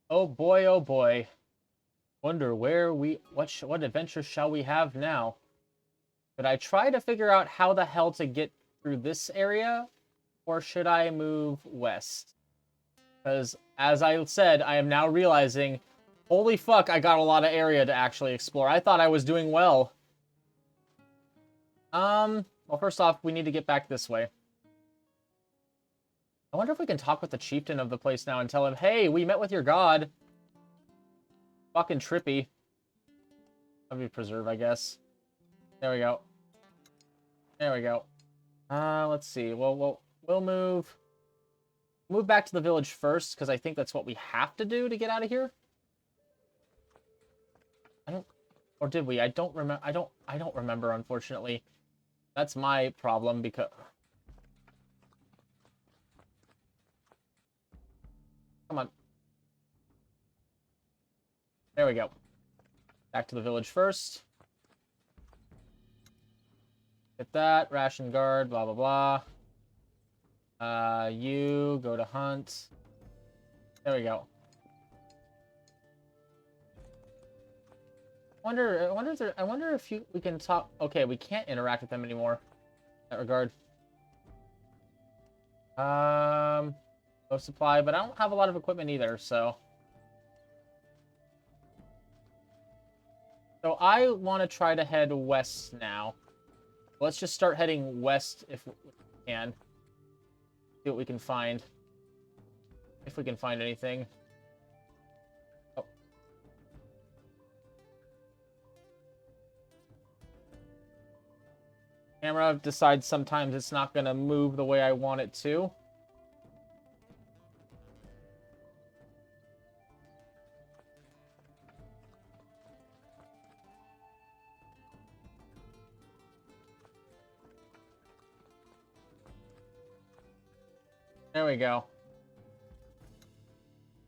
Oh boy, oh boy. Wonder what adventure shall we have now? Should I try to figure out how the hell to get through this area? Or should I move west? Because, as I said, I am now realizing, holy fuck, I got a lot of area to actually explore. I thought I was doing well. Well, first off, we need to get back this way. I wonder if we can talk with the chieftain of the place now and tell him, hey, we met with your god. Fucking trippy. Let me preserve, I guess. There we go. There we go. Let's see. Well, we'll move back to the village first, because I think that's what we have to do to get out of here. Or did we? I don't remember. I don't remember, unfortunately. That's my problem, because... Come on. There we go. Back to the village first. Get that. Ration guard, blah, blah, blah. You go to hunt. There we go. I wonder if we can talk. Okay, we can't interact with them anymore. In that regard. No supply, but I don't have a lot of equipment either, so. So I want to try to head west now. Let's just start heading west if we can. See what we can find. If we can find anything. Oh. Camera decides sometimes it's not going to move the way I want it to. There we go.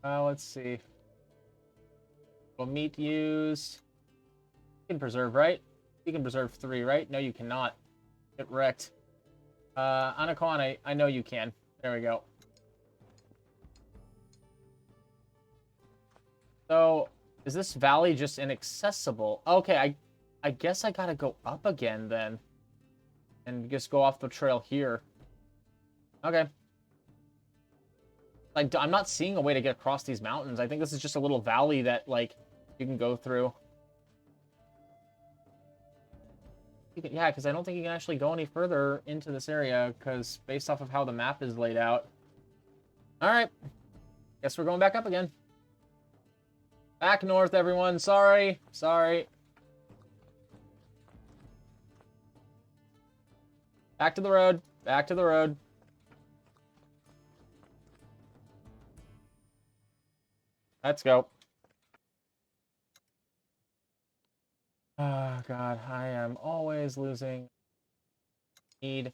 Let's see. Well, meat used. You can preserve, right? You can preserve 3, right? No, you cannot. Get wrecked. Anacon, I know you can. There we go. So, is this valley just inaccessible? Okay, I guess I gotta go up again then. And just go off the trail here. Okay. Like, I'm not seeing a way to get across these mountains. I think this is just a little valley that, like, you can go through. Yeah, because I don't think you can actually go any further into this area, because based off of how the map is laid out. Alright. Guess we're going back up again. Back north, everyone. Sorry. Sorry. Back to the road. Back to the road. Let's go. Oh, God. I am always losing. Need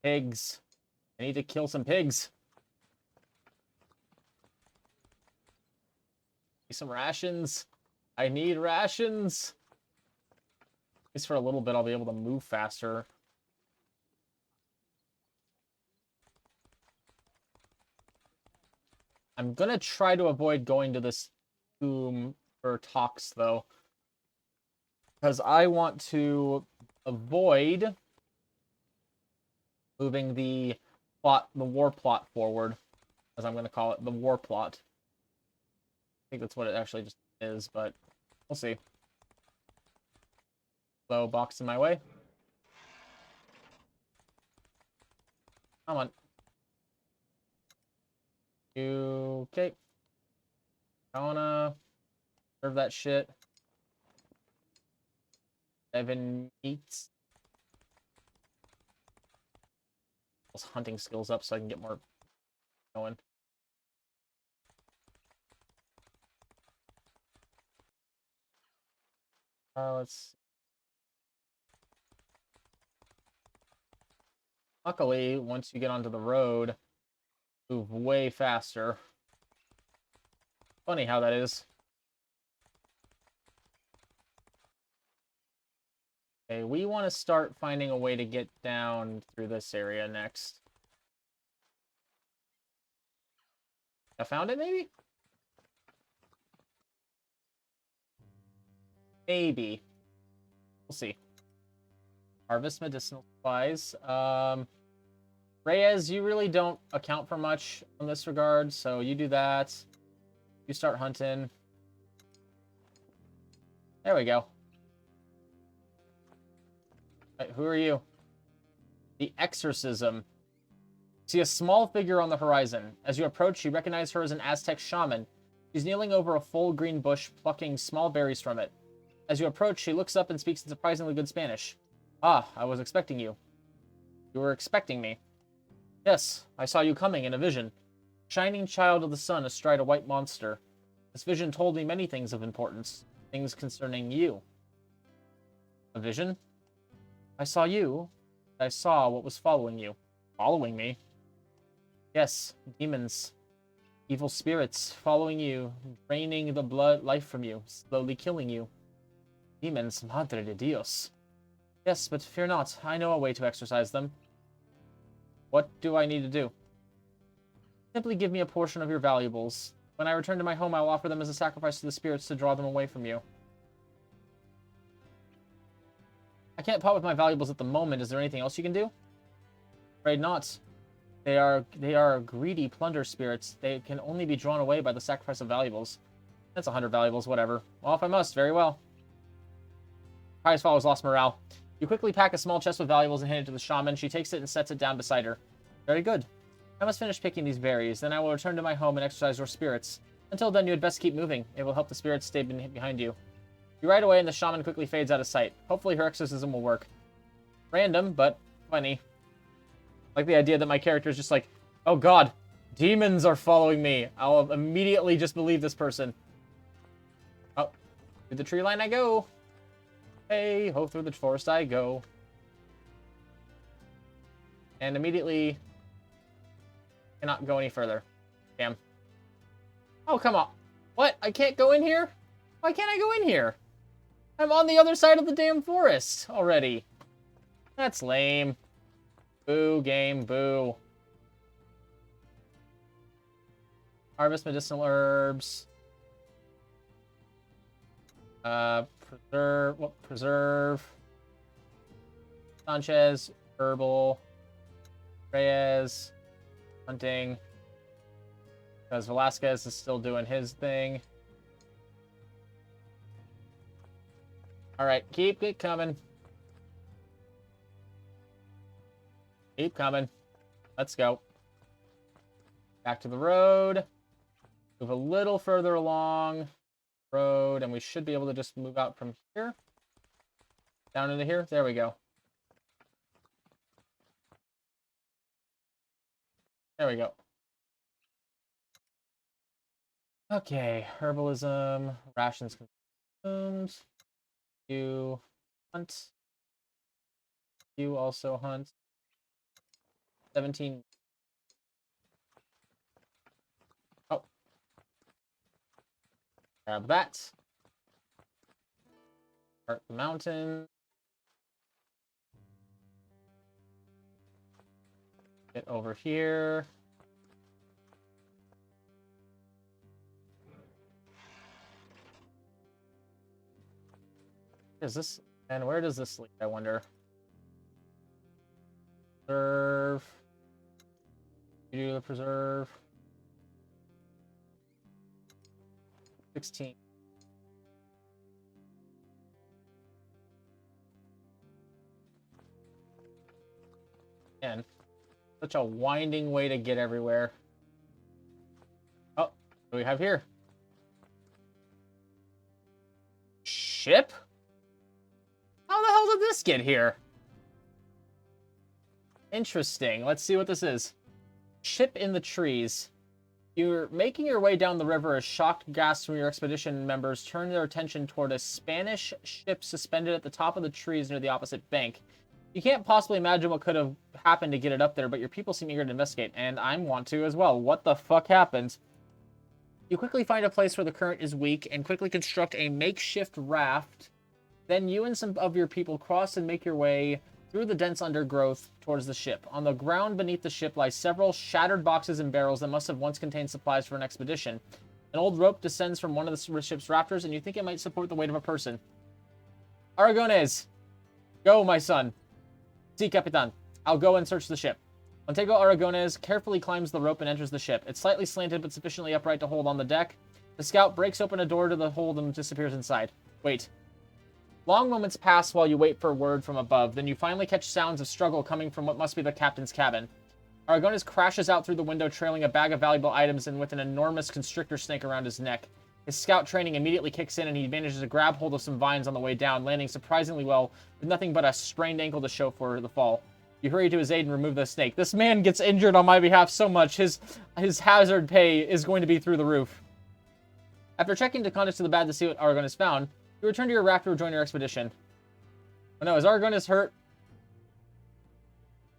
pigs. I need to kill some pigs. Need some rations. I need rations. At least for a little bit, I'll be able to move faster. I'm gonna try to avoid going to this tomb for talks, though. Because I want to avoid moving the war plot forward, as I'm gonna call it, the war plot. I think that's what it actually just is, but we'll see. So, box in my way. Come on. Okay. I wanna serve that shit. 7 meats. Those hunting skills up so I can get more going. Let's. Luckily, once you get onto the road, move way faster. Funny how that is. Okay, we want to start finding a way to get down through this area next. I found it, maybe? Maybe. We'll see. Harvest medicinal supplies. Reyes, you really don't account for much in this regard, so you do that. You start hunting. There we go. Right, who are you? The Exorcism. See a small figure on the horizon. As you approach, you recognize her as an Aztec shaman. She's kneeling over a full green bush, plucking small berries from it. As you approach, she looks up and speaks in surprisingly good Spanish. Ah, I was expecting you. You were expecting me. Yes, I saw you coming in a vision. Shining child of the sun astride a white monster. This vision told me many things of importance. Things concerning you. A vision? I saw you. I saw what was following you. Following me? Yes, demons. Evil spirits following you, draining the life from you, slowly killing you. Demons, Madre de Dios. Yes, but fear not. I know a way to exorcise them. What do I need to do? Simply give me a portion of your valuables. When I return to my home, I will offer them as a sacrifice to the spirits to draw them away from you. I can't part with my valuables at the moment. Is there anything else you can do? Afraid not. They are greedy plunder spirits. They can only be drawn away by the sacrifice of valuables. That's 100 valuables, whatever. Well, if I must, very well. Prize follows lost morale. You quickly pack a small chest with valuables and hand it to the shaman. She takes it and sets it down beside her. Very good. I must finish picking these berries. Then I will return to my home and exercise your spirits. Until then, you had best keep moving. It will help the spirits stay behind you. You ride away and the shaman quickly fades out of sight. Hopefully her exorcism will work. Random, but funny. Like the idea that my character is just like, oh god, demons are following me. I'll immediately just believe this person. Oh, through the tree line I go. Hey, ho, through the forest I go. And immediately cannot go any further. Damn. Oh, come on. What? I can't go in here? Why can't I go in here? I'm on the other side of the damn forest already. That's lame. Boo, game, boo. Harvest medicinal herbs. Preserve. Sanchez, herbal. Reyes, hunting. Because Velasquez is still doing his thing. Alright, keep it coming. Keep coming. Let's go. Back to the road. Move a little further along the road, and we should be able to just move out from here. Down into here. There we go. There we go. Okay, herbalism, rations consumed. You hunt. You also hunt. 17. Oh. Grab that. Start the mountain. Get over here. Is this, and where does this lead, I wonder? Preserve. You do the preserve. 16. And such a winding way to get everywhere. Oh, what do we have here? Ship? How the hell did this get here? Interesting. Let's see what this is. Ship in the trees. You're making your way down the river as shocked gasps from your expedition members turn their attention toward a Spanish ship suspended at the top of the trees near the opposite bank. You can't possibly imagine what could have happened to get it up there, but your people seem eager to investigate, and I want to as well. What the fuck happened? You quickly find a place where the current is weak and quickly construct a makeshift raft. Then you and some of your people cross and make your way through the dense undergrowth towards the ship. On the ground beneath the ship lie several shattered boxes and barrels that must have once contained supplies for an expedition. An old rope descends from one of the ship's rafters, and you think it might support the weight of a person. Aragones, go, my son. Si, Capitan. I'll go and search the ship. Montego Aragones carefully climbs the rope and enters the ship. It's slightly slanted, but sufficiently upright to hold on the deck. The scout breaks open a door to the hold and disappears inside. Wait. Long moments pass while you wait for word from above. Then you finally catch sounds of struggle coming from what must be the captain's cabin. Aragones crashes out through the window, trailing a bag of valuable items and with an enormous constrictor snake around his neck. His scout training immediately kicks in, and he manages to grab hold of some vines on the way down, landing surprisingly well, with nothing but a sprained ankle to show for the fall. You hurry to his aid and remove the snake. This man gets injured on my behalf so much, his hazard pay is going to be through the roof. After checking the contents of the bag to see what Aragones found, you return to your raft to rejoin your expedition. Oh no, is Aragones hurt?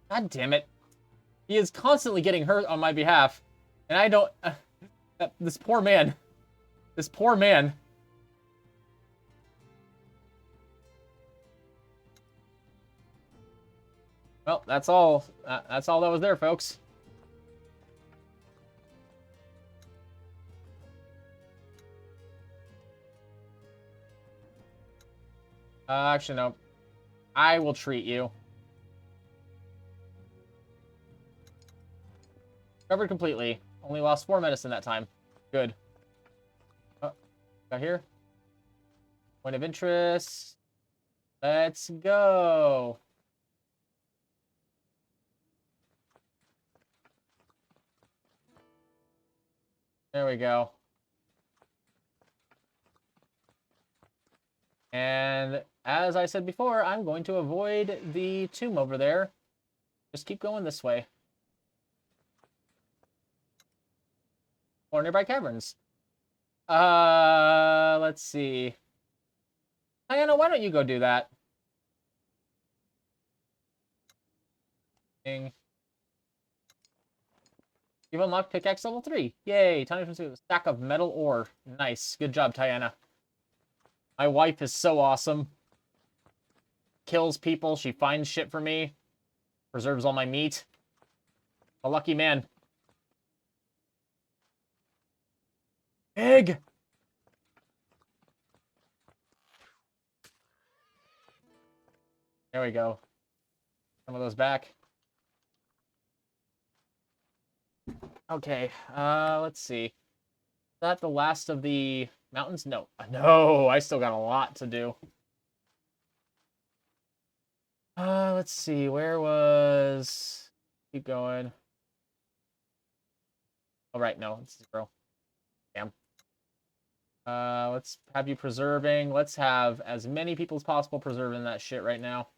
God damn it. He is constantly getting hurt on my behalf. And I don't... this poor man. This poor man. Well, that's all. That's all that was there, folks. Actually, no. I will treat you. Recovered completely. Only lost 4 medicine that time. Good. Oh, got here. Point of interest. Let's go. There we go. And as I said before, I'm going to avoid the tomb over there. Just keep going this way. Or nearby caverns. Let's see. Diana, why don't you go do that? You've unlocked pickaxe level 3. Yay! Time to a stack of metal ore. Nice. Good job, Tiana. My wife is so awesome. Kills people. She finds shit for me. Preserves all my meat. A lucky man. Egg! There we go. Some of those back. Okay, let's see. Is that the last of the mountains? No. No, I still got a lot to do. Let's see. Where was... Keep going. Oh, right, no. It's 0. Damn. Let's have you preserving. Let's have as many people as possible preserving that shit right now.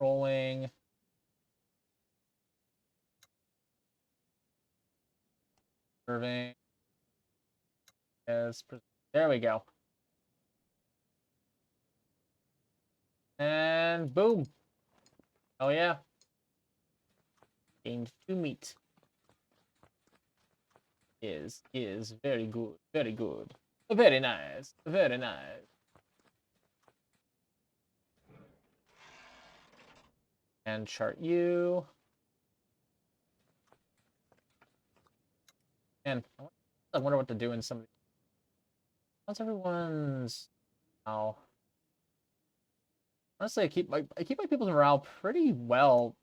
Rolling. Preserving. Yes, there we go. And boom. Oh yeah. Gained 2 meat. Is very good. Very good. Very nice. Very nice. And chart you. And I wonder what to do in some of these. How's everyone's... Oh. Honestly, I keep my people's morale pretty well.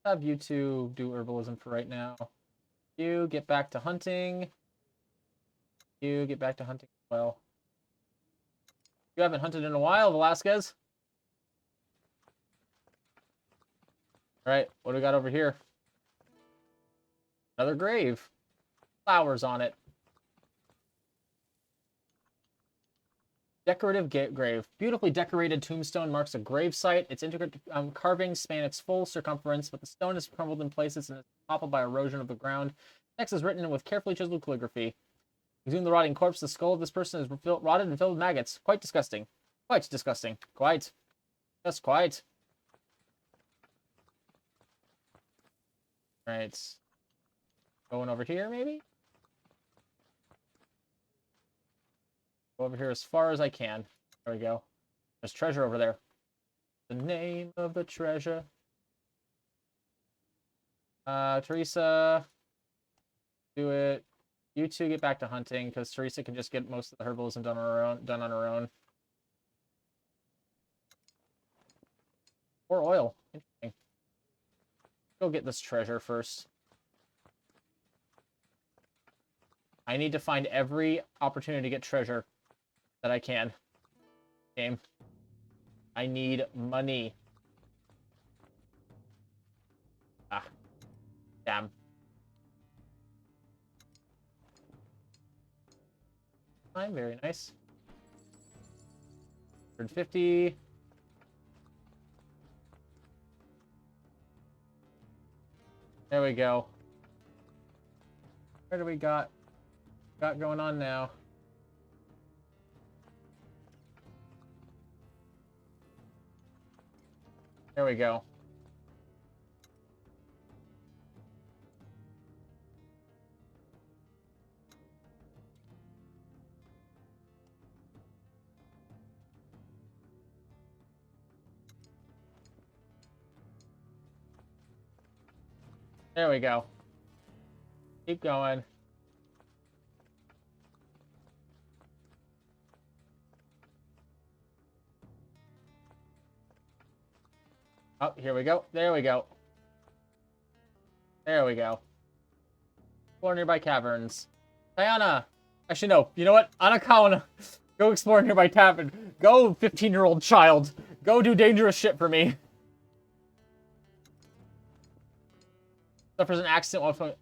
Have you two do herbalism for right now. You get back to hunting. You get back to hunting as well. You haven't hunted in a while, Velasquez. All right, what do we got over here? Another grave. Flowers on it. Decorative grave. Beautifully decorated tombstone marks a grave site. Its intricate carvings span its full circumference, but the stone is crumbled in places and is toppled by erosion of the ground. Text is written with carefully chiseled calligraphy. Exhume the rotting corpse. The skull of this person is rotted and filled with maggots. Quite disgusting. Quite disgusting. Quite. Just quite. Right. Going over here, maybe? Go over here as far as I can. There we go. There's treasure over there. The name of the treasure. Teresa, do it. You two get back to hunting, because Teresa can just get most of the herbalism done on her own. Or oil. Interesting. Go get this treasure first. I need to find every opportunity to get treasure that I can. Game. I need money. Ah. Damn. Fine, very nice. 150. There we go. Where do we got going on now? There we go. There we go. Keep going. Oh, here we go. There we go. There we go. 4 nearby caverns. Diana! Actually, no. You know what? Anakawana. Go explore nearby tavern. Go, 15-year-old child. Go do dangerous shit for me. Suffers an accident while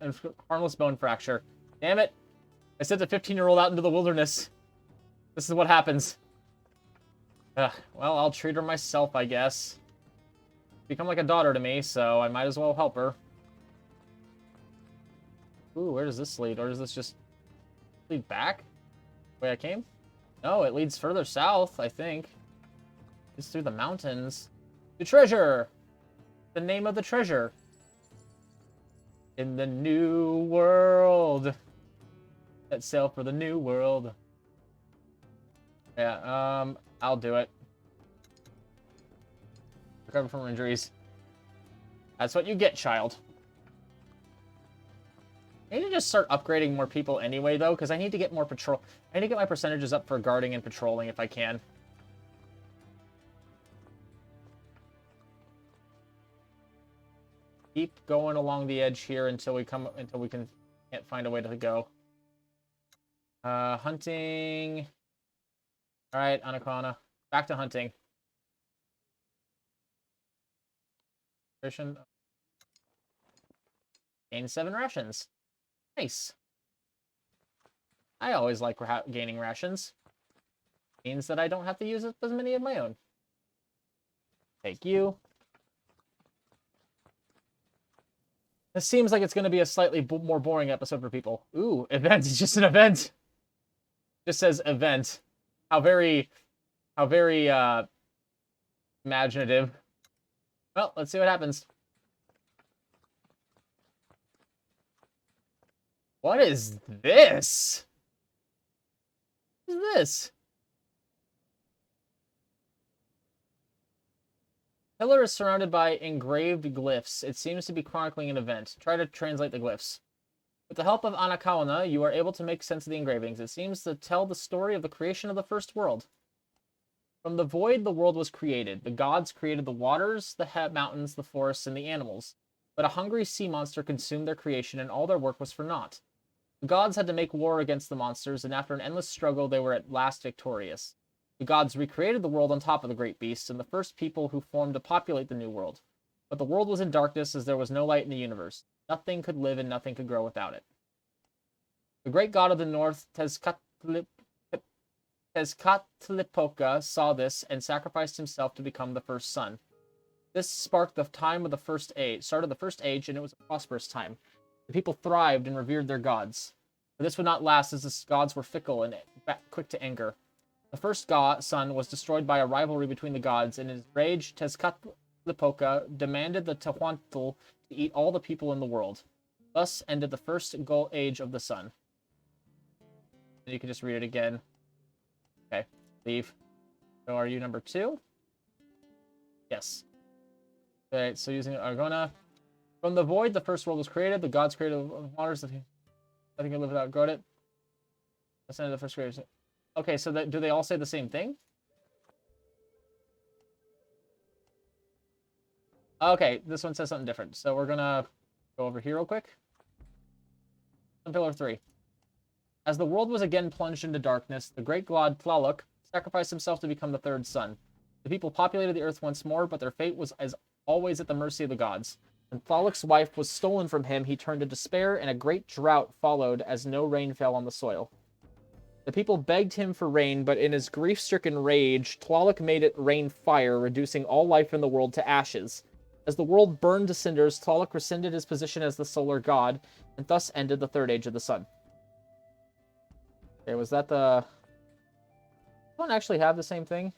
harmless bone fracture. Damn it. I sent a 15-year-old out into the wilderness. This is what happens. Well, I'll treat her myself, I guess. Become like a daughter to me, so I might as well help her. Ooh, where does this lead? Or does this just lead back? The way I came? No, it leads further south, I think. It's through the mountains. The treasure! The name of the treasure. In the new world. Set sail for the new world. Yeah, I'll do it. Recover from injuries. That's what you get, child. I need to just start upgrading more people anyway, though, because I need to get more patrol. I need to get my percentages up for guarding and patrolling if I can. Keep going along the edge here until we can't find a way to go. Hunting. All right, Anakana. Back to hunting. Gain 7 rations. Nice. I always like gaining rations. Means that I don't have to use as many of my own. Take you. This seems like it's going to be a slightly more boring episode for people. Ooh, event. It's just an event. Just says event. How very imaginative. Well, let's see what happens. What is this? What is this? Pillar is surrounded by engraved glyphs. It seems to be chronicling an event. Try to translate the glyphs. With the help of Anakawana, you are able to make sense of the engravings. It seems to tell the story of the creation of the first world. From the void, the world was created. The gods created the waters, the mountains, the forests, and the animals. But a hungry sea monster consumed their creation, and all their work was for naught. The gods had to make war against the monsters, and after an endless struggle, they were at last victorious. The gods recreated the world on top of the great beasts, and the first people who formed to populate the new world. But the world was in darkness, as there was no light in the universe. Nothing could live, and nothing could grow without it. The great god of the north, Tezcatlipoca, saw this and sacrificed himself to become the first sun. This sparked the time of the first age, started the first age, and it was a prosperous time. The people thrived and revered their gods. But this would not last, as the gods were fickle and quick to anger. The first sun was destroyed by a rivalry between the gods, and in his rage, Tezcatlipoca demanded the Tehuantl to eat all the people in the world. Thus ended the first age of the sun. And you can just read it again. Okay, leave. So are you number 2? Yes. Okay, so using Argona. From the void, the first world was created. The gods created waters. I think I live without growed it. That's the end of the first creation. Okay, so do they all say the same thing? Okay, this one says something different. So we're gonna go over here real quick. Pillar 3. As the world was again plunged into darkness, the great god Tlaloc sacrificed himself to become the third sun. The people populated the earth once more, but their fate was as always at the mercy of the gods. When Tlaloc's wife was stolen from him, he turned to despair, and a great drought followed as no rain fell on the soil. The people begged him for rain, but in his grief-stricken rage, Tlaloc made it rain fire, reducing all life in the world to ashes. As the world burned to cinders, Tlaloc rescinded his position as the solar god, and thus ended the third age of the sun. Okay, was that the... Does one actually have the same thing?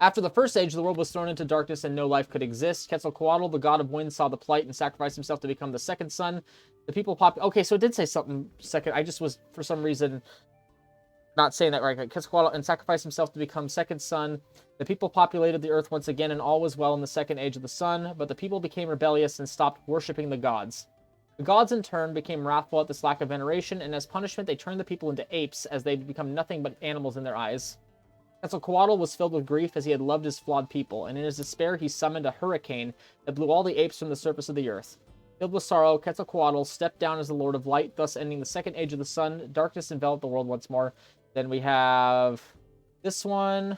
After the first age, the world was thrown into darkness and no life could exist. Quetzalcoatl, the god of wind, saw the plight and sacrificed himself to become the second sun. The people Okay, so it did say something second. I just was, for some reason, not saying that right. Quetzalcoatl and sacrificed himself to become second sun. The people populated the earth once again, and all was well in the second age of the sun. But the people became rebellious and stopped worshipping the gods. The gods, in turn, became wrathful at this lack of veneration, and as punishment, they turned the people into apes, as they become nothing but animals in their eyes. Quetzalcoatl was filled with grief as he had loved his flawed people, and in his despair he summoned a hurricane that blew all the apes from the surface of the earth. Filled with sorrow, Quetzalcoatl stepped down as the Lord of Light, thus ending the second age of the sun. Darkness enveloped the world once more. Then we have this one,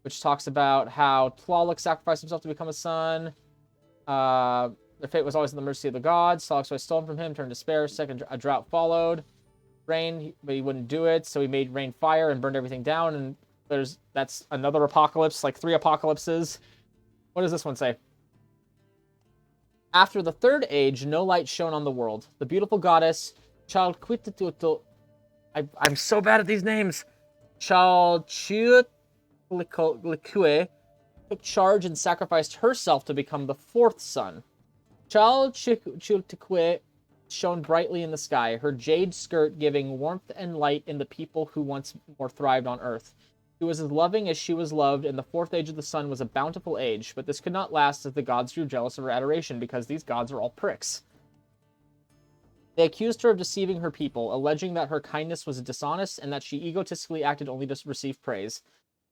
which talks about how Tlaloc sacrificed himself to become a sun. Their fate was always in the mercy of the gods. Tlaloc was stolen from him, turned to despair. Second, a drought followed. Rain, but he wouldn't do it, so he made rain fire and burned everything down, and that's another apocalypse, like 3 apocalypses. What does this one say? After the third age, no light shone on the world. The beautiful goddess Chalquititutul, I'm so bad at these names. Chalchuitlicue took charge and sacrificed herself to become the fourth sun. Chalchuitlicue shone brightly in the sky, her jade skirt giving warmth and light in the people who once more thrived on earth. She was as loving as she was loved, and the fourth age of the sun was a bountiful age, but this could not last as the gods grew jealous of her adoration, because these gods are all pricks. They accused her of deceiving her people, alleging that her kindness was dishonest and that she egotistically acted only to receive praise.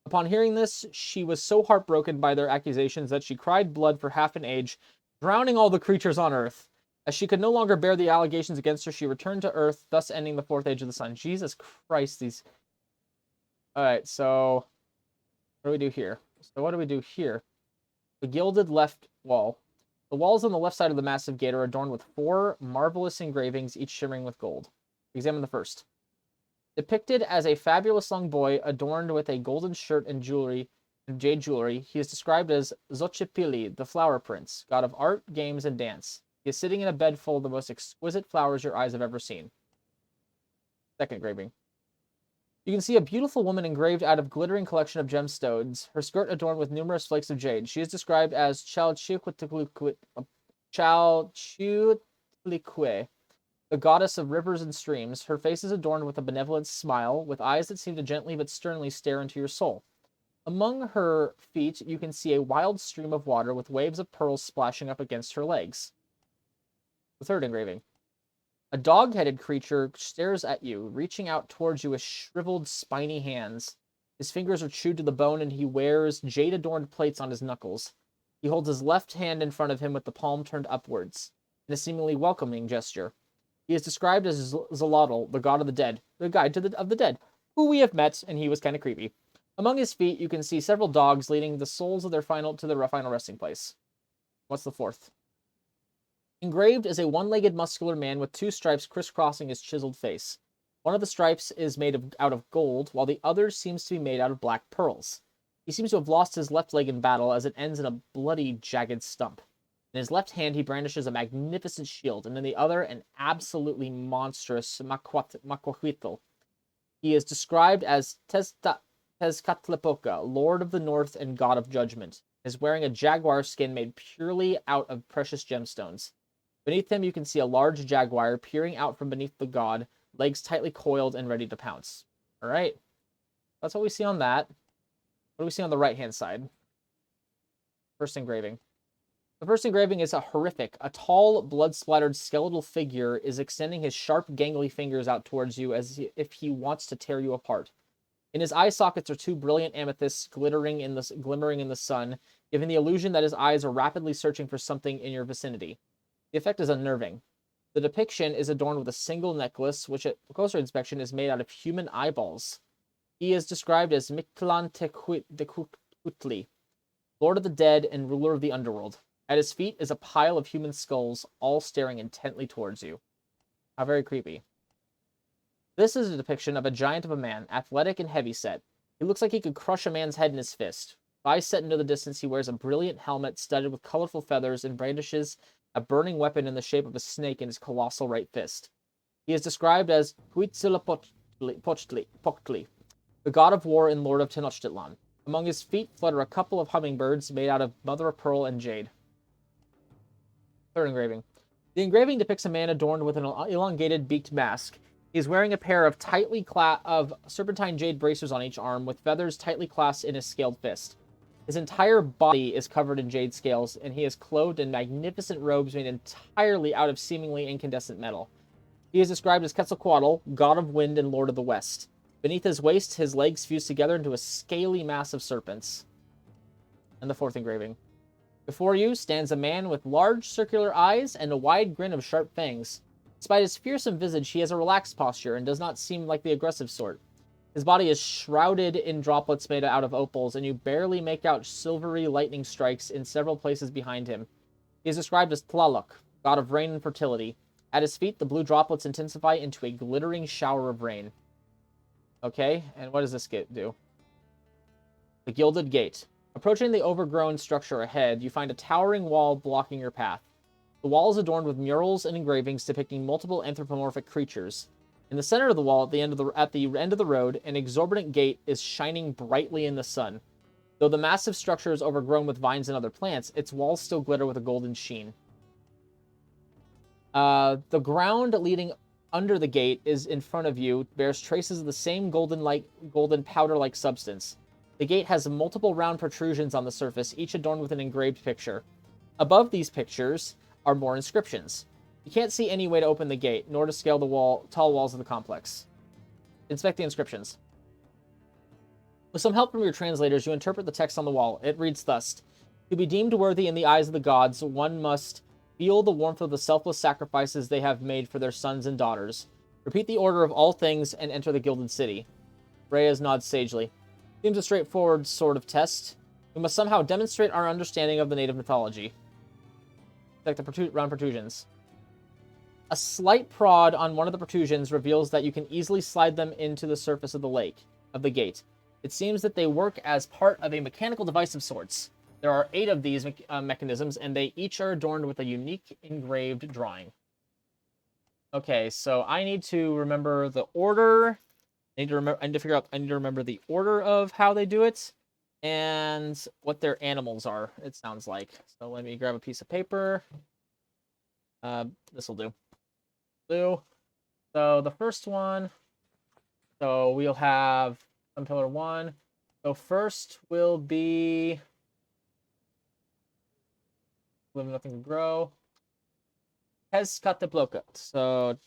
Upon hearing this, she was so heartbroken by their accusations that she cried blood for half an age, drowning all the creatures on earth. As she could no longer bear the allegations against her, she returned to Earth, thus ending the fourth age of the sun. Jesus Christ, these... Alright, so... What do we do here? The gilded left wall. The walls on the left side of the massive gate are adorned with 4 marvelous engravings, each shimmering with gold. Examine the first. Depicted as a fabulous young boy adorned with a golden shirt and jewelry, and jade jewelry, he is described as Xochipilli, the flower prince, god of art, games, and dance. He is sitting in a bed full of the most exquisite flowers your eyes have ever seen. Second engraving. You can see a beautiful woman engraved out of glittering collection of gemstones, her skirt adorned with numerous flakes of jade. She is described as Chalchuitlicue, the goddess of rivers and streams. Her face is adorned with a benevolent smile, with eyes that seem to gently but sternly stare into your soul. Among her feet, you can see a wild stream of water with waves of pearls splashing up against her legs. The third engraving. A dog-headed creature stares at you, reaching out towards you with shriveled, spiny hands. His fingers are chewed to the bone, and he wears jade-adorned plates on his knuckles. He holds his left hand in front of him with the palm turned upwards, in a seemingly welcoming gesture. He is described as Xolotl, the god of the dead, the guide of the dead, who we have met, and he was kind of creepy. Among his feet, you can see several dogs leading the souls of their final resting place. What's the fourth? Engraved is a one-legged muscular man with 2 stripes crisscrossing his chiseled face. One of the stripes is made out of gold, while the other seems to be made out of black pearls. He seems to have lost his left leg in battle, as it ends in a bloody, jagged stump. In his left hand, he brandishes a magnificent shield, and in the other, an absolutely monstrous Macuahuitl. He is described as Tezcatlipoca, Lord of the North and God of Judgment. He is wearing a jaguar skin made purely out of precious gemstones. Beneath him, you can see a large jaguar peering out from beneath the god, legs tightly coiled and ready to pounce. All right. That's what we see on that. What do we see on the right-hand side? First engraving. The first engraving is a horrific. A tall, blood-splattered skeletal figure is extending his sharp, gangly fingers out towards you as if he wants to tear you apart. In his eye sockets are two brilliant amethysts glimmering in the sun, giving the illusion that his eyes are rapidly searching for something in your vicinity. The effect is unnerving. The depiction is adorned with a single necklace, which at closer inspection is made out of human eyeballs. He is described as Mictlantecuhtli, Lord of the Dead and ruler of the underworld. At his feet is a pile of human skulls, all staring intently towards you. How very creepy. This is a depiction of a giant of a man, athletic and heavyset. He looks like he could crush a man's head in his fist. Eyes set into the distance, he wears a brilliant helmet studded with colorful feathers and brandishes a burning weapon in the shape of a snake in his colossal right fist. He is described as Huitzilopochtli, the god of war and lord of Tenochtitlan. Among his feet flutter a couple of hummingbirds made out of mother of pearl and jade. Third engraving. The engraving depicts a man adorned with an elongated beaked mask. He is wearing a pair of of serpentine jade bracers on each arm, with feathers tightly clasped in his scaled fist. His entire body is covered in jade scales, and he is clothed in magnificent robes made entirely out of seemingly incandescent metal. He is described as Quetzalcoatl, god of wind and lord of the west. Beneath his waist, his legs fuse together into a scaly mass of serpents. And the fourth engraving. Before you stands a man with large circular eyes and a wide grin of sharp fangs. Despite his fearsome visage, he has a relaxed posture and does not seem like the aggressive sort. His body is shrouded in droplets made out of opals, and you barely make out silvery lightning strikes in several places behind him. He is described as Tlaloc, god of rain and fertility. At his feet, the blue droplets intensify into a glittering shower of rain. Okay, and what does this do? The Gilded Gate. Approaching the overgrown structure ahead, you find a towering wall blocking your path. The wall is adorned with murals and engravings depicting multiple anthropomorphic creatures. In the center of the wall, at the end of the road, an exorbitant gate is shining brightly in the sun. Though the massive structure is overgrown with vines and other plants, its walls still glitter with a golden sheen. The ground leading under the gate is in front of you, bears traces of the same golden powder-like substance. The gate has multiple round protrusions on the surface, each adorned with an engraved picture. Above these pictures are more inscriptions. You can't see any way to open the gate, nor to scale the tall walls of the complex. Inspect the inscriptions. With some help from your translators, you interpret the text on the wall. It reads thus: To be deemed worthy in the eyes of the gods, one must feel the warmth of the selfless sacrifices they have made for their sons and daughters. Repeat the order of all things and enter the Gilded City. Reyes nods sagely. Seems a straightforward sort of test. We must somehow demonstrate our understanding of the native mythology. Check the round protrusions. A slight prod on one of the protrusions reveals that you can easily slide them into the surface of the gate. It seems that they work as part of a mechanical device of sorts. There are 8 of these mechanisms, and they each are adorned with a unique engraved drawing. Okay, so I need to remember the order. I need to remember the order of how they do it, and what their animals are, it sounds like. So let me grab a piece of paper. This will do. So the first one, so we'll have Sun Pillar 1. So first will be Live Nothing to Grow. Tezcatlipoca. So let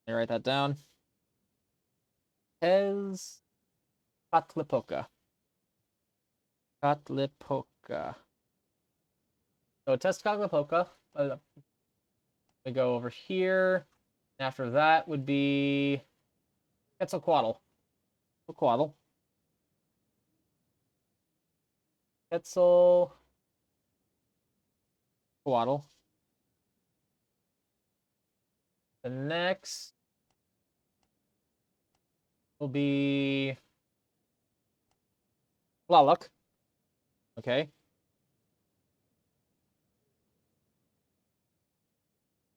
me write that down. Tezcatlipoca. So Tezcatlipoca. We go over here. After that would be Quetzalcoatl. Quetzalcoatl. The next will be Tlaloc. Okay.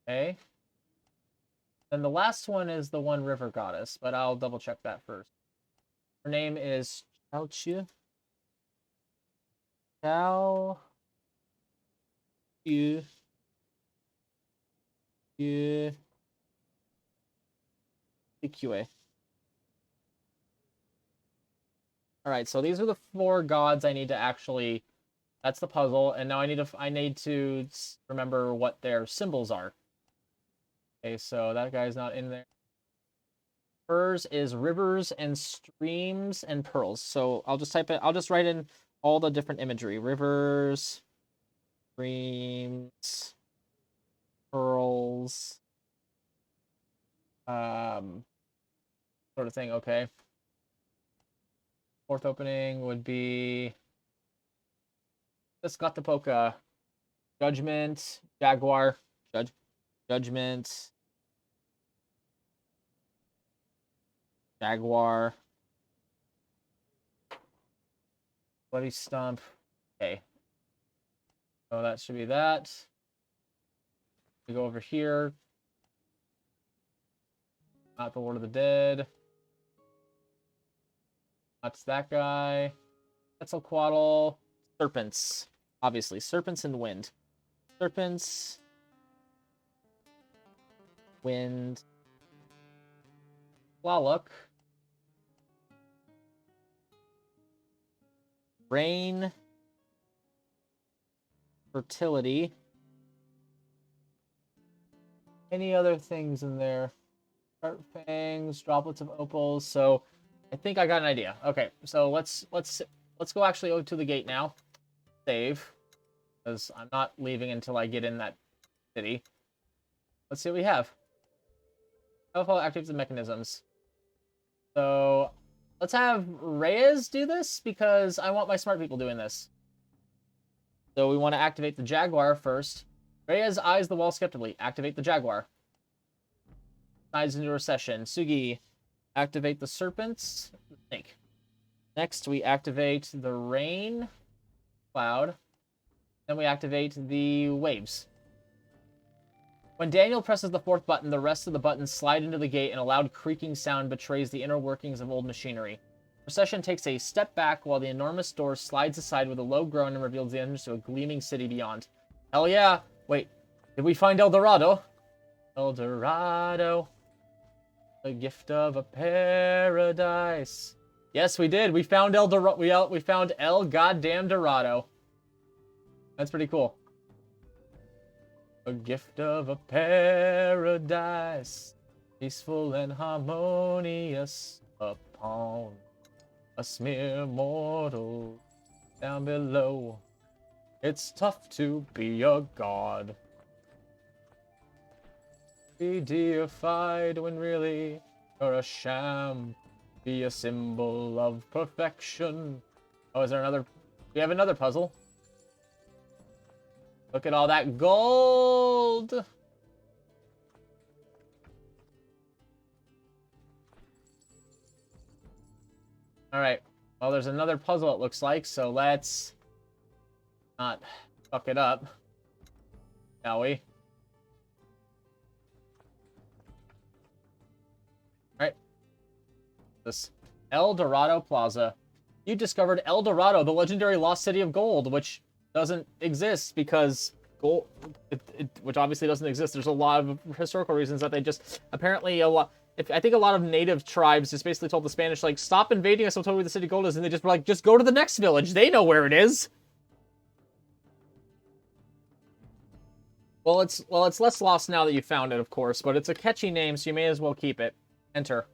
Okay. Then the last one is the One River Goddess, but I'll double check that first. Her name is Chalchu. QA. All right, so these are the 4 gods I need to actually. That's the puzzle, and now I need to remember what their symbols are. Okay, so that guy's not in there. Hers is rivers and streams and pearls. So I'll just type it. I'll just write in all the different imagery: rivers, streams, pearls, sort of thing. Okay. 4th opening would be Tezcatlipoca, Judgment, Jaguar, Judgment, Jaguar, Bloody Stump. Okay. So that should be that. We go over here. Not the Lord of the Dead. That's that guy. Quetzalcoatl. Serpents. Obviously. Serpents and wind. Serpents. Wind. Tlaloc. Rain. Fertility. Any other things in there? Sharp fangs, droplets of opals. So I think I got an idea. Okay, so let's go actually to the gate now. Save, because I'm not leaving until I get in that city. Let's see what we have. Alpha activates the mechanisms. So let's have Reyes do this because I want my smart people doing this. So we want to activate the Jaguar first. Reyes eyes the wall skeptically. Activate the Jaguar. Slides into recession. Sugi, activate the serpents. The snake. Next, we activate the rain cloud. Then we activate the waves. When Daniel presses the 4th button, the rest of the buttons slide into the gate, and a loud creaking sound betrays the inner workings of old machinery. Procession takes a step back while the enormous door slides aside with a low groan and reveals the entrance to a gleaming city beyond. Hell yeah! Wait, did we find El Dorado? El Dorado. The gift of a paradise. Yes, we did. We found El Dorado. We found El goddamn Dorado. That's pretty cool. A gift of a paradise, peaceful and harmonious, upon us mere mortals down below. It's tough to be a god. Be deified when really you're a sham. Be a symbol of perfection. Oh, is there another? We have another puzzle. Look at all that gold! Alright. Well, there's another puzzle, it looks like, so let's not fuck it up. Shall we? Alright. This El Dorado Plaza. You discovered El Dorado, the legendary lost city of gold, which doesn't exist because gold, which obviously doesn't exist. There's a lot of historical reasons that they just apparently I think a lot of native tribes just basically told the Spanish like stop invading us. I'll tell you where the city of gold is, and they just were like just go to the next village. They know where it is. Well, it's less lost now that you found it, of course, but it's a catchy name, so you may as well keep it. Enter.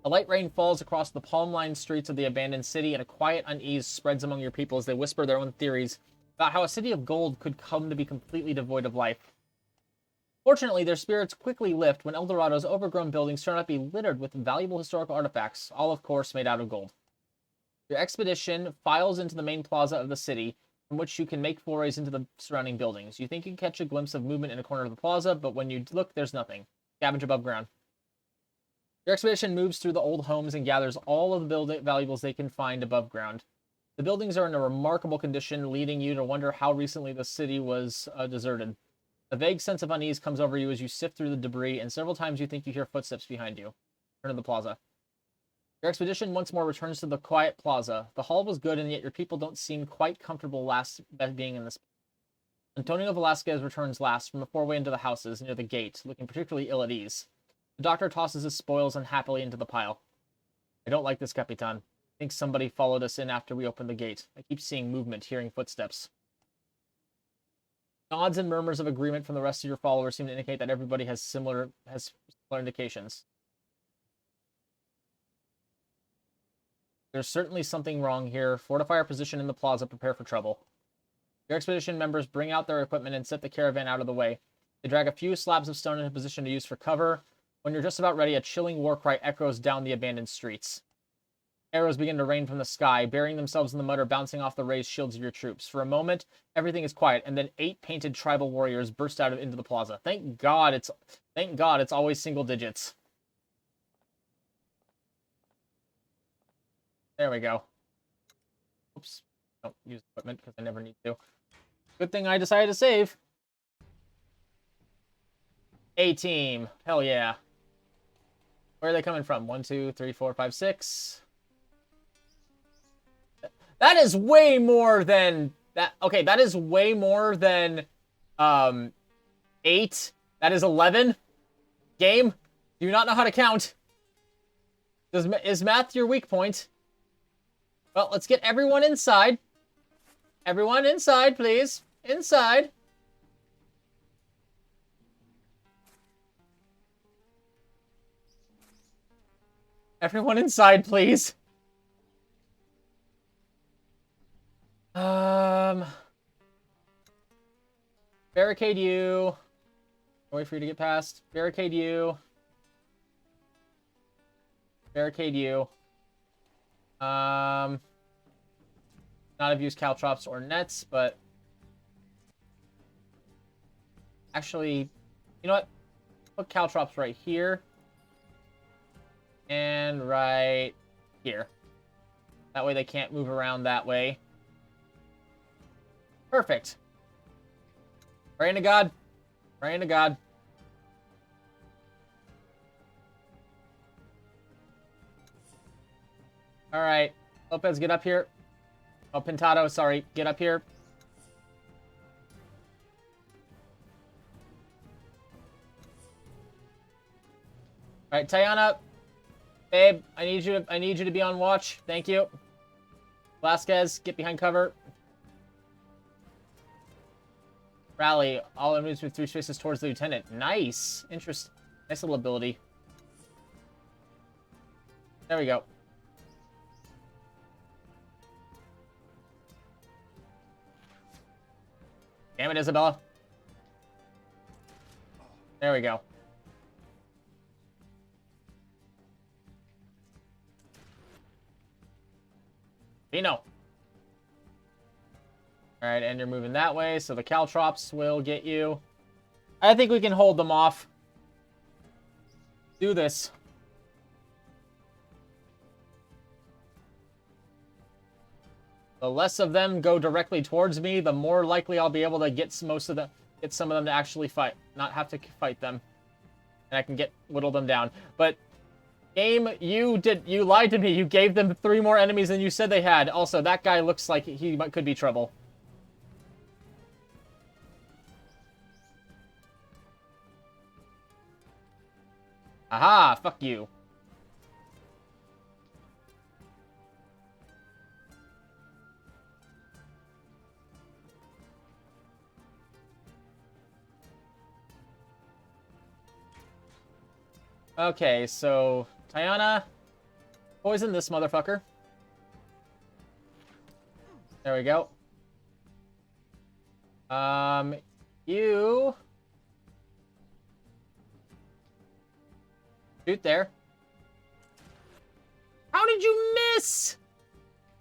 A light rain falls across the palm-lined streets of the abandoned city, and a quiet unease spreads among your people as they whisper their own theories about how a city of gold could come to be completely devoid of life. Fortunately, their spirits quickly lift when El Dorado's overgrown buildings turn out to be littered with valuable historical artifacts, all of course made out of gold. Your expedition files into the main plaza of the city, from which you can make forays into the surrounding buildings. You think you can catch a glimpse of movement in a corner of the plaza, but when you look, there's nothing. Scavenge above ground. Your expedition moves through the old homes and gathers all of the valuables they can find above ground. The buildings are in a remarkable condition, leading you to wonder how recently the city was deserted. A vague sense of unease comes over you as you sift through the debris, and several times you think you hear footsteps behind you. Return to the plaza. Your expedition once more returns to the quiet plaza. The hall was good, and yet your people don't seem quite comfortable being in this. Antonio Velasquez returns last from the four-way into the houses near the gate, looking particularly ill at ease. The doctor tosses his spoils unhappily into the pile. I don't like this, Capitan. I think somebody followed us in after we opened the gate. I keep seeing movement, hearing footsteps. Nods and murmurs of agreement from the rest of your followers seem to indicate that everybody has similar indications. There's certainly something wrong here. Fortify our position in the plaza. Prepare for trouble. Your expedition members bring out their equipment and set the caravan out of the way. They drag a few slabs of stone into position to use for cover. When you're just about ready, a chilling war cry echoes down the abandoned streets. Arrows begin to rain from the sky, burying themselves in the mud or bouncing off the raised shields of your troops. For a moment, everything is quiet, and then 8 painted tribal warriors burst out into the plaza. Thank God it's always single digits. There we go. Oops. Don't use equipment because I never need to. Good thing I decided to save. A-team. Hell yeah. Where are they coming from? 1, 2, 3, 4, 5, 6. That is way more than that. Okay, that is way more than 8. That is 11. Game. Do you not know how to count? Is math your weak point? Well, let's get everyone inside. Everyone inside, please. Inside. Everyone inside, please. Barricade you. Wait for you to get past. Barricade you. Barricade you. Not have used caltrops or nets, but actually, you know what? Put caltrops right here and right here. That way they can't move around that way. Perfect. Praying to God. Praying to God. All right. Lopez, get up here. Oh, Pintado, sorry. Get up here. All right, Tayana. Babe, I need you to be on watch. Thank you. Vasquez, get behind cover. Rally. All enemies with 3 spaces towards the lieutenant. Nice. Nice little ability. There we go. Damn it, Isabella. There we go. Pino. Alright, and you're moving that way, so the caltrops will get you. I think we can hold them off. Do this. The less of them go directly towards me, the more likely I'll be able to get some of them to actually fight, not have to fight them, and I can whittle them down. But game, you lied to me. You gave them 3 more enemies than you said they had. Also, that guy looks like he could be trouble. Aha! Fuck you. Okay, so Tayana, poison this motherfucker. There we go. You shoot there. How did you miss?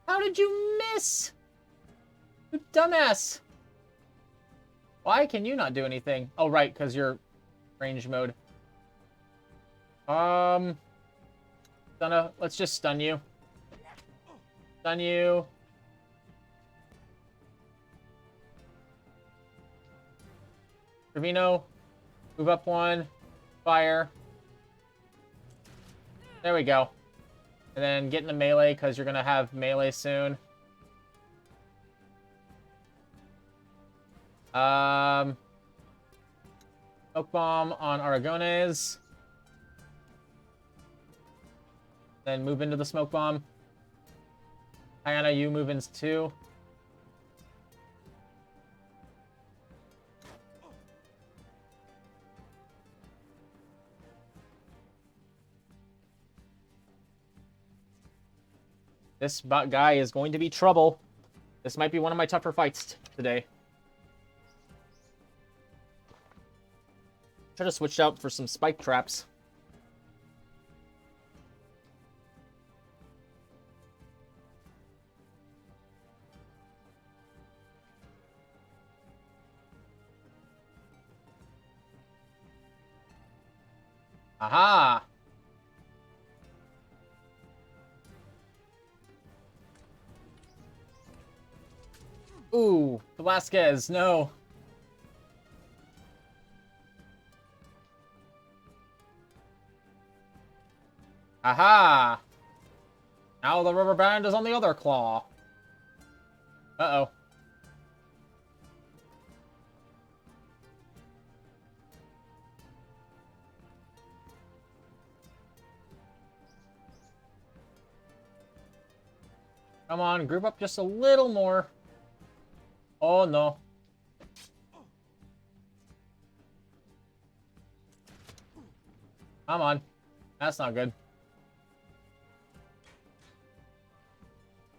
How did you miss? You dumbass. Why can you not do anything? Oh, right, because you're range mode. Let's just stun you. Stun you. Trevino, move up 1. Fire. There we go. And then get in the melee, because you're going to have melee soon. Smoke bomb on Aragones. Then move into the smoke bomb. Diana, you move in too. This guy is going to be trouble. This might be one of my tougher fights today. Should have switched out for some spike traps. Aha! Ooh, Velasquez, no. Aha! Now the rubber band is on the other claw. Uh-oh. Come on, group up just a little more. Oh, no. Come on. That's not good.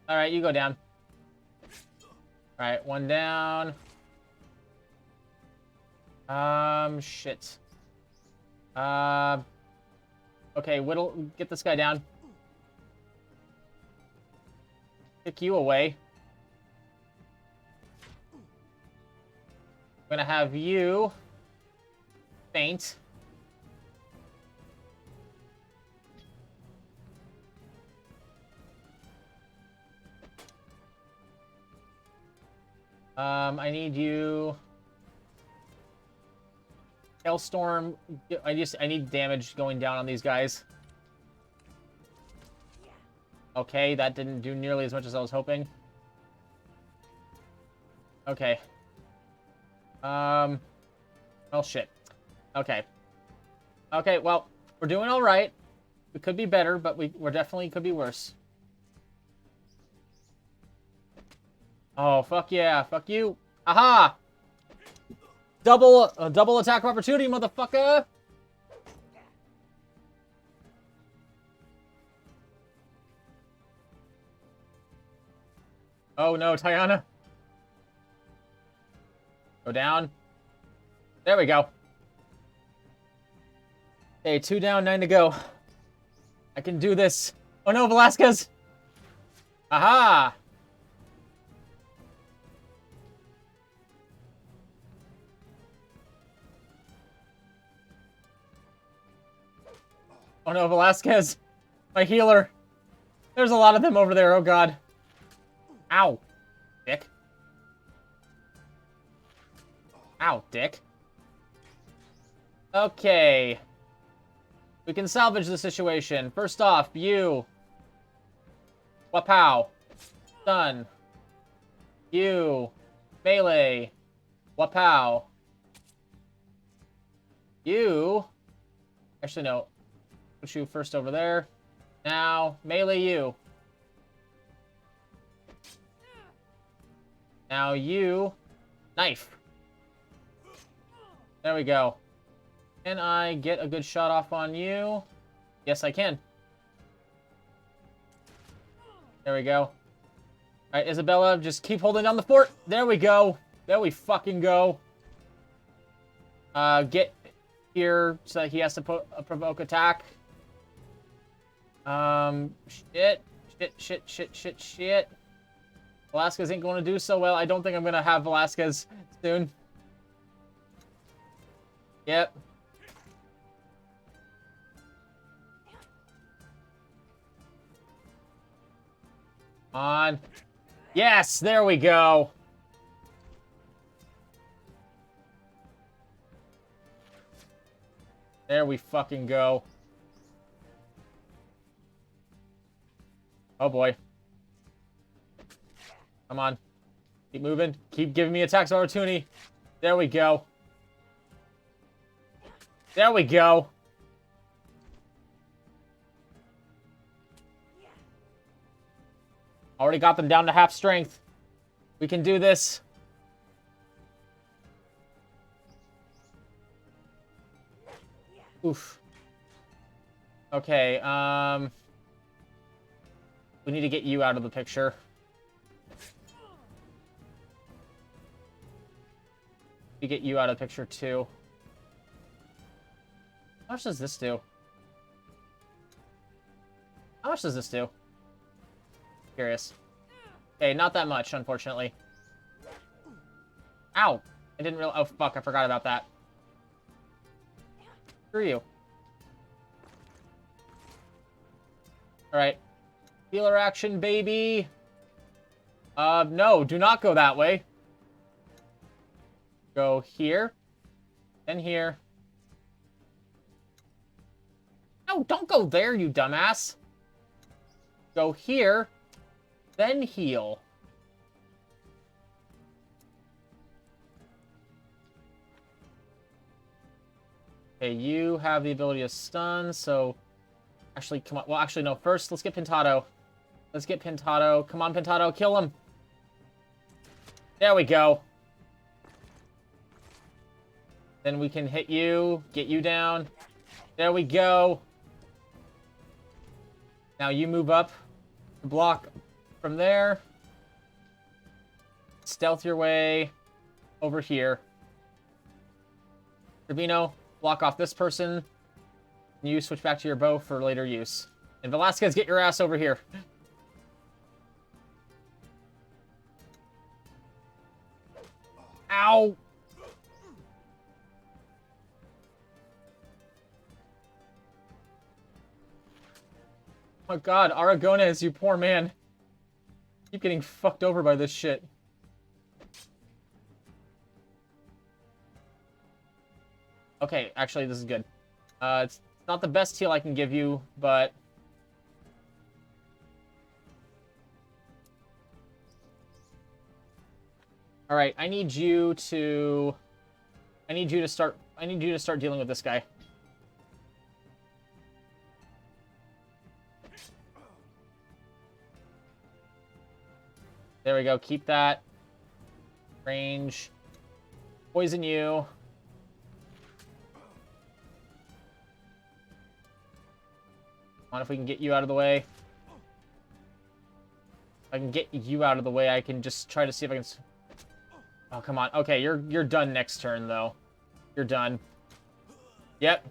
Alright, you go down. Alright, one down. Shit. Okay, whittle, get this guy down. Kick you away. I'm gonna have you faint. I need you. Hailstorm. I need damage going down on these guys. Okay, that didn't do nearly as much as I was hoping. Okay. Well, shit. Okay. Okay, well, we're doing all right. We could be better, but we're definitely could be worse. Oh, fuck yeah. Fuck you. Aha! Double attack of opportunity, motherfucker! Oh no, Tiana. Go down. There we go. Okay, 2 down, 9 to go. I can do this. Oh no, Velasquez! Aha! Oh no, Velasquez! My healer! There's a lot of them over there, oh god. Ow. Dick. Ow, dick. Okay. We can salvage the situation. First off, you. Wapow. Stun. You. Melee. Wapow. You. Actually, no. Put you first over there. Now, melee you. Now you. Knife. There we go. Can I get a good shot off on you? Yes, I can. There we go. Alright, Isabella, just keep holding down the fort. There we go. There we fucking go. Get here so that he has to put a provoke attack. Shit. Velasquez ain't going to do so well. I don't think I'm going to have Velasquez soon. Yep. On. Yes, there we go. There we fucking go. Oh boy. Come on. Keep moving. Keep giving me attacks of opportunity. There we go. There we go. Already got them down to half strength. We can do this. Oof. Okay, we need to get you out of the picture. We get you out of the picture, too. How much does this do? How much does this do? Curious. Okay, not that much, unfortunately. Ow! I didn't realize. Oh, fuck, I forgot about that. Screw you. Alright. Healer action, baby! No, do not go that way. Go here. Then here. No, don't go there, you dumbass. Go here. Then heal. Okay, you have the ability to stun, so... Actually, come on. Well, actually, no. First, let's get Pintado. Let's get Pintado. Come on, Pintado. Kill him. There we go. Then we can hit you. Get you down. There we go. Now you move up. Block from there. Stealth your way over here. Trevino, block off this person. You switch back to your bow for later use. And Velasquez, get your ass over here. Ow! Oh my god, Aragones, you poor man. Keep getting fucked over by this shit. Okay, actually, this is good. It's not the best heal I can give you, but... Alright, I need you to start dealing with this guy. There we go, keep that. Range. Poison you. Come on, if we can get you out of the way. If I can get you out of the way, I can just try to see if I can... Oh, come on. Okay, you're done next turn, though. You're done. Yep.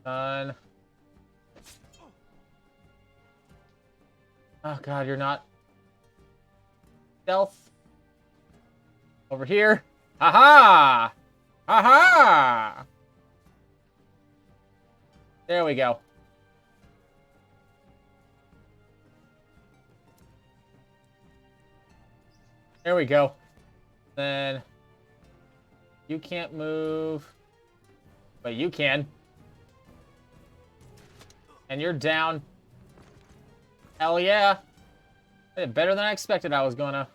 Done. Oh, God, you're not... Stealth. Over here. Aha! Aha! There we go. There we go. Then you can't move, but you can. And you're down. Hell yeah. Better than I expected I was gonna.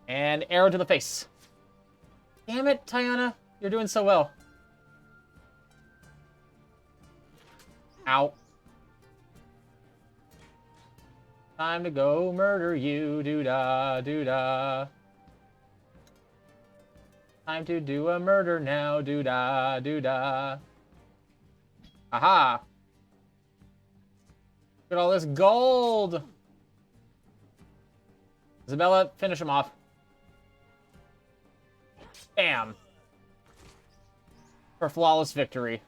And arrow to the face. Damn it, Tiana. You're doing so well. Ow. Time to go murder you. Doo-da, doo-da. Time to do a murder now. Doo-da, doo-da. Aha. Look at all this gold. Isabella, finish him off. Bam. For flawless victory.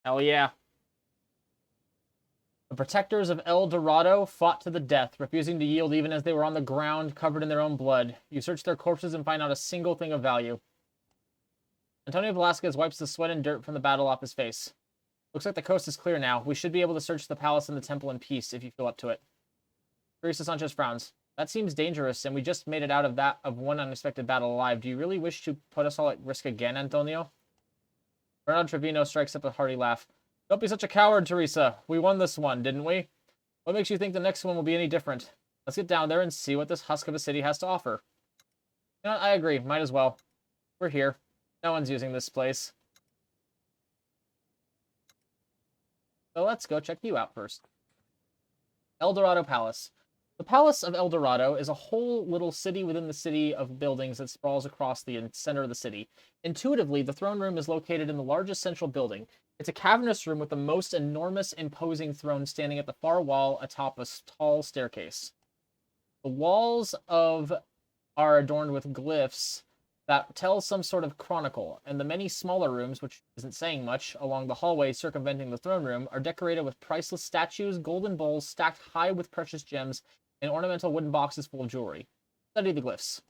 Hell yeah. The protectors of El Dorado fought to the death, refusing to yield even as they were on the ground, covered in their own blood. You search their corpses and find not a single thing of value. Antonio Velasquez wipes the sweat and dirt from the battle off his face. Looks like the coast is clear now. We should be able to search the palace and the temple in peace if you feel up to it. Teresa Sanchez frowns. That seems dangerous, and we just made it out of one unexpected battle alive. Do you really wish to put us all at risk again, Antonio? Bernardo Trevino strikes up a hearty laugh. Don't be such a coward, Teresa. We won this one, didn't we? What makes you think the next one will be any different? Let's get down there and see what this husk of a city has to offer. You know what? I agree. Might as well. We're here. No one's using this place. So let's go check you out first. El Dorado Palace. The Palace of El Dorado is a whole little city within the city of buildings that sprawls across the center of the city. Intuitively, the throne room is located in the largest central building. It's a cavernous room with the most enormous, imposing throne standing at the far wall atop a tall staircase. The walls are adorned with glyphs that tell some sort of chronicle, and the many smaller rooms, which isn't saying much, along the hallway circumventing the throne room, are decorated with priceless statues, golden bowls stacked high with precious gems, and ornamental wooden boxes full of jewelry. Study the glyphs.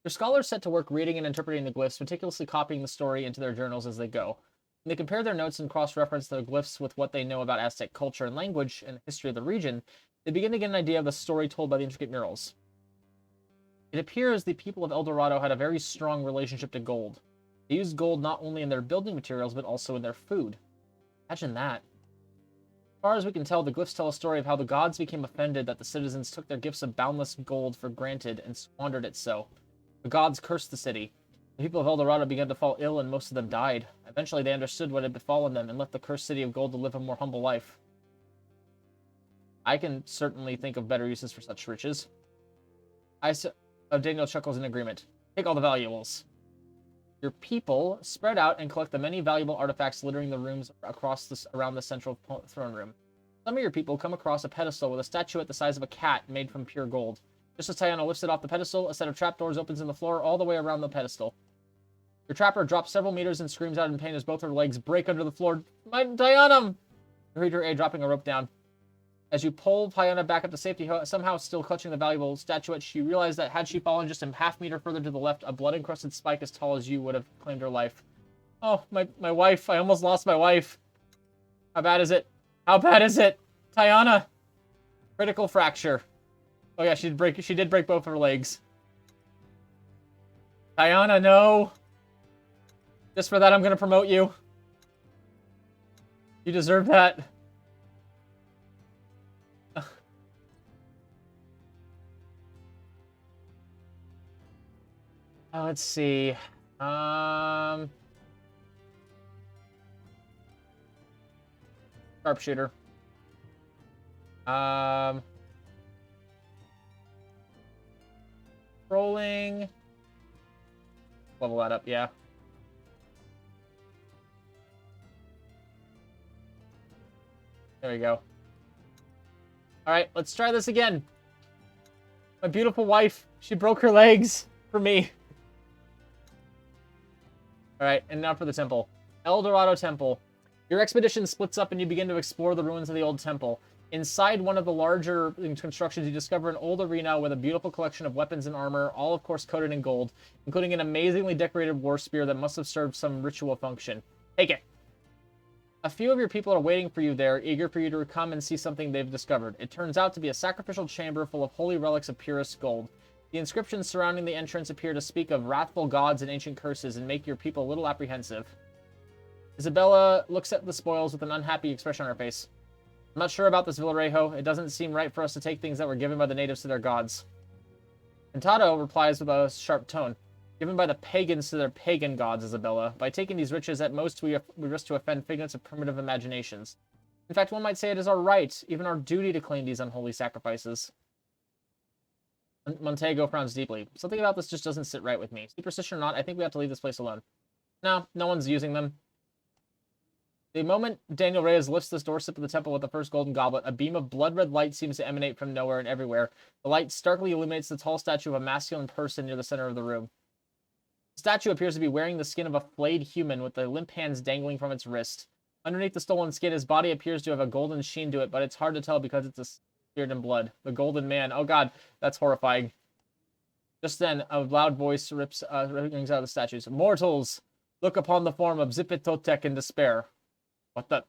Your scholars set to work reading and interpreting the glyphs, meticulously copying the story into their journals as they go. When they compare their notes and cross-reference the glyphs with what they know about Aztec culture and language and the history of the region, they begin to get an idea of the story told by the intricate murals. It appears the people of El Dorado had a very strong relationship to gold. They used gold not only in their building materials, but also in their food. Imagine that. As far as we can tell, the glyphs tell a story of how the gods became offended that the citizens took their gifts of boundless gold for granted and squandered it so. The gods cursed the city. The people of El Dorado began to fall ill and most of them died. Eventually they understood what had befallen them and left the cursed city of gold to live a more humble life. I can certainly think of better uses for such riches. Daniel chuckles in agreement. Take all the valuables. Your people spread out and collect the many valuable artifacts littering the rooms around the central throne room. Some of your people come across a pedestal with a statuette the size of a cat made from pure gold. Just as Tiana lifts it off the pedestal, a set of trapdoors opens in the floor all the way around the pedestal. Your trapper drops several meters and screams out in pain as both her legs break under the floor. Tiana! You heard her aide dropping a rope down. As you pull Tiana back up to safety, somehow still clutching the valuable statuette, she realized that had she fallen just a half meter further to the left, a blood-encrusted spike as tall as you would have claimed her life. Oh, my wife. I almost lost my wife. How bad is it? How bad is it? Tiana! Critical fracture. Oh yeah, she did break both of her legs. Tiana, no! Just for that, I'm gonna promote you. You deserve that. Let's see. Sharpshooter. Rolling. Level that up, yeah. There we go. Alright, let's try this again. My beautiful wife, she broke her legs for me. Alright, and now for the temple. El Dorado Temple. Your expedition splits up and you begin to explore the ruins of the old temple. Inside one of the larger constructions, you discover an old arena with a beautiful collection of weapons and armor, all of course coated in gold, including an amazingly decorated war spear that must have served some ritual function. Take it! A few of your people are waiting for you there, eager for you to come and see something they've discovered. It turns out to be a sacrificial chamber full of holy relics of purest gold. The inscriptions surrounding the entrance appear to speak of wrathful gods and ancient curses and make your people a little apprehensive. Isabella looks at the spoils with an unhappy expression on her face. I'm not sure about this, Villarejo. It doesn't seem right for us to take things that were given by the natives to their gods. Pintado replies with a sharp tone. Given by the pagans to their pagan gods, Isabella. By taking these riches, at most we risk to offend figments of primitive imaginations. In fact, one might say it is our right, even our duty, to claim these unholy sacrifices. Montego frowns deeply. Something about this just doesn't sit right with me. Superstition or not, I think we have to leave this place alone. No one's using them. The moment Daniel Reyes lifts this doorstep of the temple with the first golden goblet, a beam of blood-red light seems to emanate from nowhere and everywhere. The light starkly illuminates the tall statue of a masculine person near the center of the room. The statue appears to be wearing the skin of a flayed human with the limp hands dangling from its wrist. Underneath the stolen skin, his body appears to have a golden sheen to it, but it's hard to tell because it's smeared in blood. The golden man. Oh god, that's horrifying. Just then, a loud voice rings out of the statues. Mortals, look upon the form of Zipitotec in despair. What the?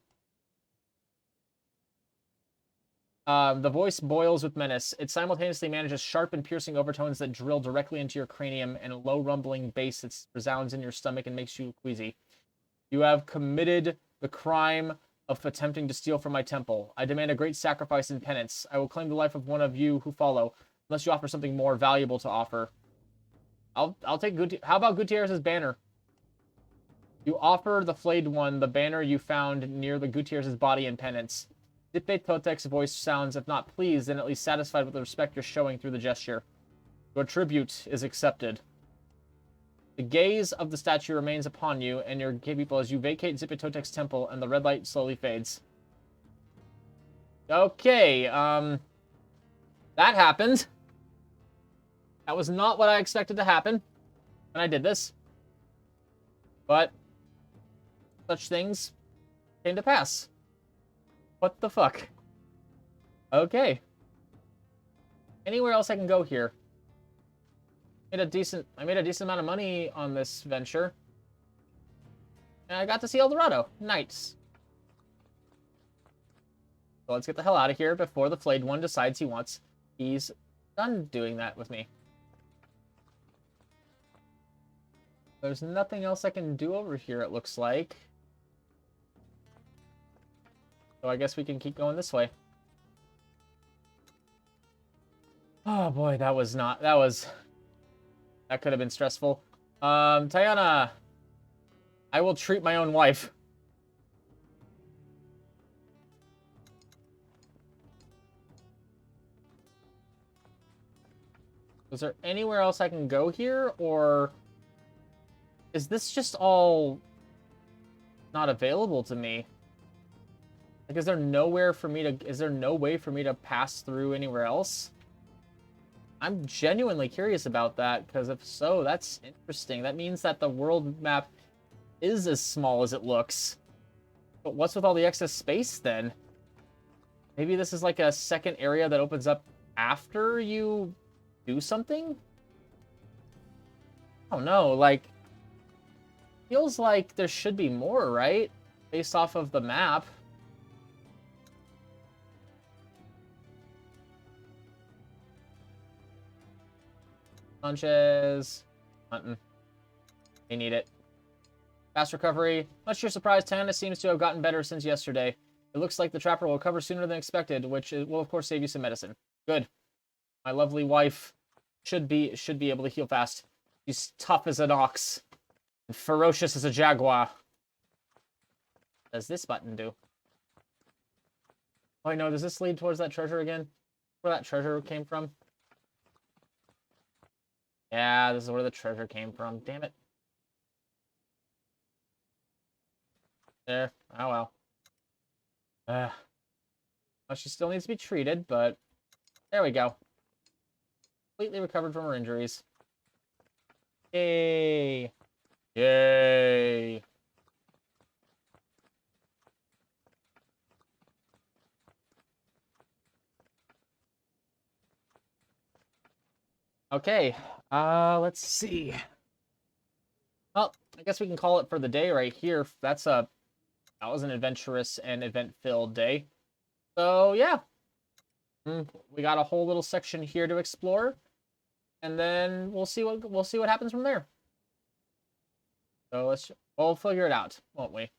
The voice boils with menace. It simultaneously manages sharp and piercing overtones that drill directly into your cranium and a low rumbling bass that resounds in your stomach and makes you queasy. You have committed the crime of attempting to steal from my temple. I demand a great sacrifice and penance. I will claim the life of one of you who follow, unless you offer something more valuable to offer. I'll take how about Gutierrez's banner? You offer the flayed one the banner you found near the Gutierrez's body in penance. Zippe Totek's voice sounds, if not pleased, then at least satisfied with the respect you're showing through the gesture. Your tribute is accepted. The gaze of the statue remains upon you and your people as you vacate Zippe Totek's temple and the red light slowly fades. Okay, that happened. That was not what I expected to happen when I did this. But such things came to pass. What the fuck? Okay. Anywhere else I can go here? I made a decent amount of money on this venture. And I got to see El Dorado. Nice. So let's get the hell out of here before the flayed one decides he's done doing that with me. There's nothing else I can do over here, it looks like. So I guess we can keep going this way. Oh boy, that could have been stressful. Tayana, I will treat my own wife. Is there anywhere else I can go here, or is this just all not available to me? Like, is there no way for me to pass through anywhere else? I'm genuinely curious about that, because if so, that's interesting. That means that the world map is as small as it looks. But what's with all the excess space, then? Maybe this is like a second area that opens up after you do something? I don't know, like, feels like there should be more, right? Based off of the map. Sanchez. Hunting. They need it. Fast recovery. Much to your surprise, Tana seems to have gotten better since yesterday. It looks like the trapper will recover sooner than expected, which will of course save you some medicine. Good. My lovely wife should be able to heal fast. She's tough as an ox and ferocious as a jaguar. What does this button do? Oh, I know. Does this lead towards that treasure again? Where that treasure came from? Yeah, this is where the treasure came from. Damn it. There. Oh, well. Well, she still needs to be treated, but there we go. Completely recovered from her injuries. Yay. Yay. Okay, let's see. Well, I guess we can call it for the day right here. That was an adventurous and event-filled day. So, yeah. We got a whole little section here to explore. And then we'll see what happens from there. So we'll figure it out, won't we?